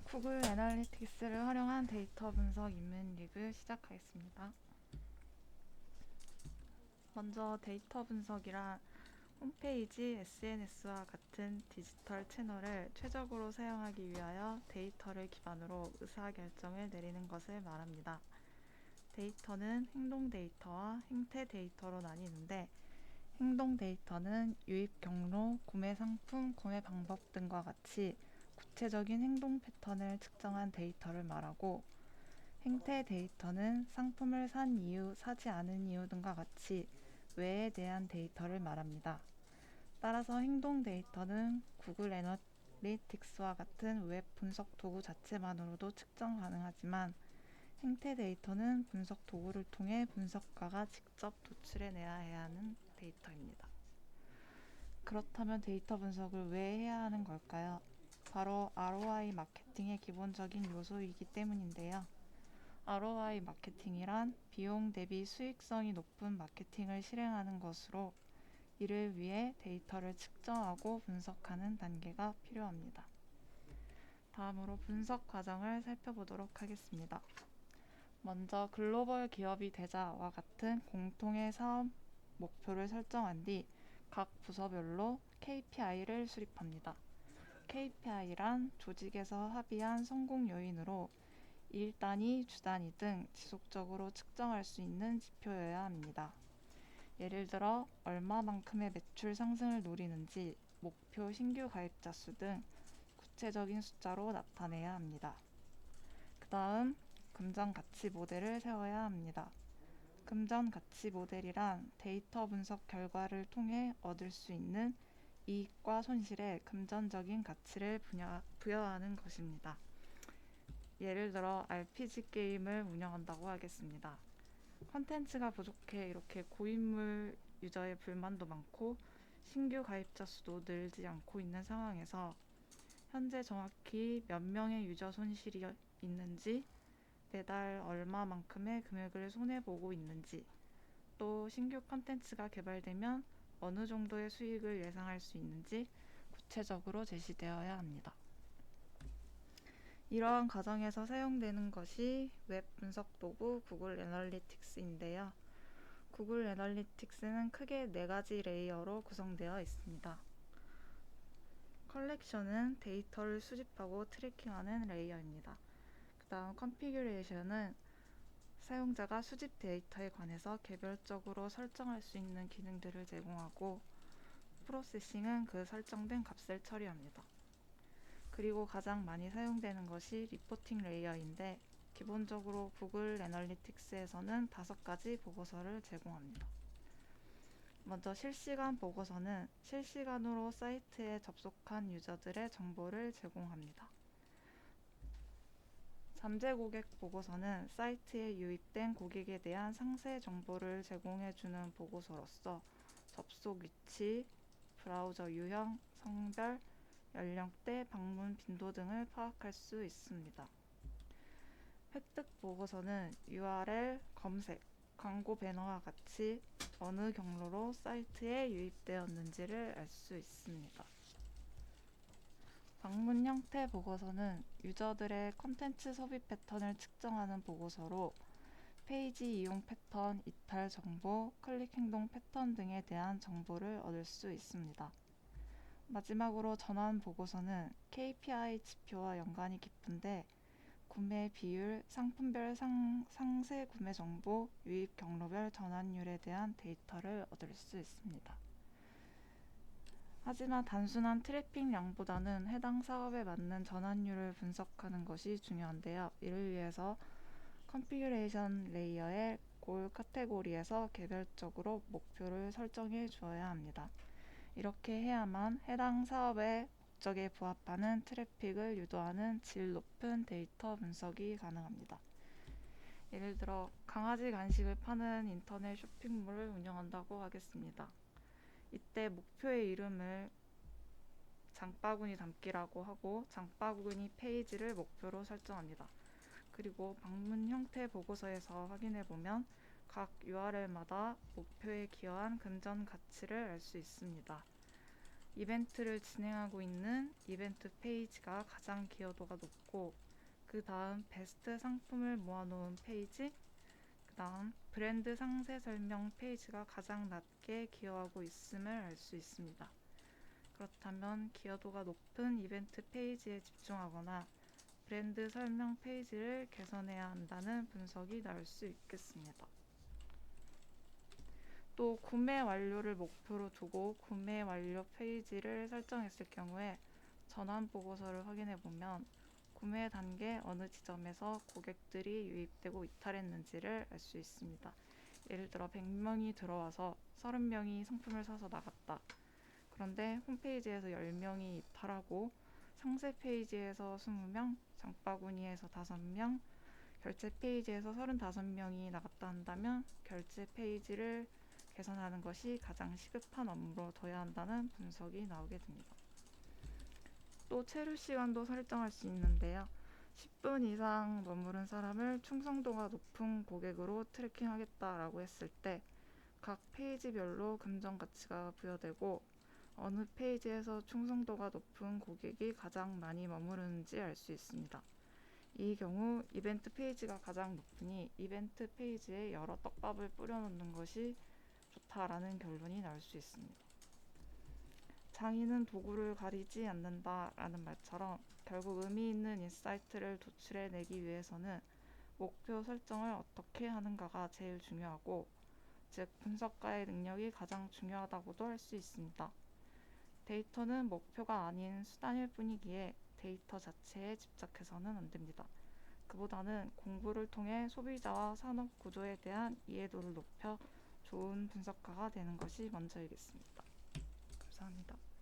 구글 애널리틱스를 활용한 데이터 분석 입문 리뷰 시작하겠습니다. 먼저 데이터 분석이란 홈페이지, SNS와 같은 디지털 채널을 최적으로 사용하기 위하여 데이터를 기반으로 의사결정을 내리는 것을 말합니다. 데이터는 행동 데이터와 행태 데이터로 나뉘는데, 행동 데이터는 유입 경로, 구매 상품, 구매 방법 등과 같이 구체적인 행동 패턴을 측정한 데이터를 말하고, 행태 데이터는 상품을 산 이유, 사지 않은 이유 등과 같이 외에 대한 데이터를 말합니다. 따라서 행동 데이터는 구글 애널리틱스와 같은 웹 분석 도구 자체만으로도 측정 가능하지만, 행태 데이터는 분석 도구를 통해 분석가가 직접 도출해내야 해야 하는 데이터입니다. 그렇다면 데이터 분석을 왜 해야 하는 걸까요? 바로 ROI 마케팅의 기본적인 요소이기 때문인데요. ROI 마케팅이란 비용 대비 수익성이 높은 마케팅을 실행하는 것으로, 이를 위해 데이터를 측정하고 분석하는 단계가 필요합니다. 다음으로 분석 과정을 살펴보도록 하겠습니다. 먼저 글로벌 기업이 되자와 같은 공통의 사업 목표를 설정한 뒤 각 부서별로 KPI를 수립합니다. KPI란 조직에서 합의한 성공 요인으로 일 단위, 주 단위 등 지속적으로 측정할 수 있는 지표여야 합니다. 예를 들어 얼마만큼의 매출 상승을 노리는지, 목표 신규 가입자 수 등 구체적인 숫자로 나타내야 합니다. 그 다음 금전 가치 모델을 세워야 합니다. 금전 가치 모델이란 데이터 분석 결과를 통해 얻을 수 있는 이익과 손실에 금전적인 가치를 부여하는 것입니다. 예를 들어 RPG 게임을 운영한다고 하겠습니다. 컨텐츠가 부족해 이렇게 고인물 유저의 불만도 많고 신규 가입자 수도 늘지 않고 있는 상황에서 현재 정확히 몇 명의 유저 손실이 있는지, 매달 얼마만큼의 금액을 손해보고 있는지, 또 신규 컨텐츠가 개발되면 어느 정도의 수익을 예상할 수 있는지 구체적으로 제시되어야 합니다. 이러한 과정에서 사용되는 것이 웹 분석 도구 구글 애널리틱스인데요. 구글 애널리틱스는 크게 4가지 레이어로 구성되어 있습니다. 컬렉션은 데이터를 수집하고 트래킹하는 레이어입니다. 그 다음 컨피규레이션은 사용자가 수집 데이터에 관해서 개별적으로 설정할 수 있는 기능들을 제공하고, 프로세싱은 그 설정된 값을 처리합니다. 그리고 가장 많이 사용되는 것이 리포팅 레이어인데, 기본적으로 구글 애널리틱스에서는 5가지 보고서를 제공합니다. 먼저 실시간 보고서는 실시간으로 사이트에 접속한 유저들의 정보를 제공합니다. 잠재 고객 보고서는 사이트에 유입된 고객에 대한 상세 정보를 제공해주는 보고서로서 접속 위치, 브라우저 유형, 성별, 연령대, 방문 빈도 등을 파악할 수 있습니다. 획득 보고서는 URL, 검색, 광고 배너와 같이 어느 경로로 사이트에 유입되었는지를 알 수 있습니다. 방문 형태 보고서는 유저들의 콘텐츠 소비 패턴을 측정하는 보고서로, 페이지 이용 패턴, 이탈 정보, 클릭 행동 패턴 등에 대한 정보를 얻을 수 있습니다. 마지막으로 전환 보고서는 KPI 지표와 연관이 깊은데, 구매 비율, 상품별 상세 구매 정보, 유입 경로별 전환율에 대한 데이터를 얻을 수 있습니다. 하지만 단순한 트래픽량보다는 해당 사업에 맞는 전환율을 분석하는 것이 중요한데요. 이를 위해서 컨피규레이션 레이어의 골 카테고리에서 개별적으로 목표를 설정해 주어야 합니다. 이렇게 해야만 해당 사업의 목적에 부합하는 트래픽을 유도하는 질 높은 데이터 분석이 가능합니다. 예를 들어 강아지 간식을 파는 인터넷 쇼핑몰을 운영한다고 하겠습니다. 이때 목표의 이름을 장바구니 담기라고 하고, 장바구니 페이지를 목표로 설정합니다. 그리고 방문 형태 보고서에서 확인해보면 각 URL마다 목표에 기여한 금전 가치를 알 수 있습니다. 이벤트를 진행하고 있는 이벤트 페이지가 가장 기여도가 높고, 그 다음 베스트 상품을 모아놓은 페이지, 그 다음 브랜드 상세 설명 페이지가 가장 낮게 기여하고 있음을 알 수 있습니다. 그렇다면 기여도가 높은 이벤트 페이지에 집중하거나 브랜드 설명 페이지를 개선해야 한다는 분석이 나올 수 있겠습니다. 또 구매 완료를 목표로 두고 구매 완료 페이지를 설정했을 경우에 전환 보고서를 확인해 보면 구매 단계 어느 지점에서 고객들이 유입되고 이탈했는지를 알 수 있습니다. 예를 들어 100명이 들어와서 30명이 상품을 사서 나갔다. 그런데 홈페이지에서 10명이 이탈하고 상세 페이지에서 20명, 장바구니에서 5명, 결제 페이지에서 35명이 나갔다 한다면 결제 페이지를 개선하는 것이 가장 시급한 업무로 둬야 한다는 분석이 나오게 됩니다. 또 체류 시간도 설정할 수 있는데요. 10분 이상 머무른 사람을 충성도가 높은 고객으로 트래킹하겠다라고 했을 때 각 페이지별로 금전 가치가 부여되고 어느 페이지에서 충성도가 높은 고객이 가장 많이 머무르는지 알 수 있습니다. 이 경우 이벤트 페이지가 가장 높으니 이벤트 페이지에 여러 떡밥을 뿌려놓는 것이 좋다라는 결론이 나올 수 있습니다. 장인은 도구를 가리지 않는다라는 말처럼 결국 의미 있는 인사이트를 도출해내기 위해서는 목표 설정을 어떻게 하는가가 제일 중요하고, 즉 분석가의 능력이 가장 중요하다고도 할 수 있습니다. 데이터는 목표가 아닌 수단일 뿐이기에 데이터 자체에 집착해서는 안 됩니다. 그보다는 공부를 통해 소비자와 산업 구조에 대한 이해도를 높여 좋은 분석가가 되는 것이 먼저이겠습니다. 감사합니다.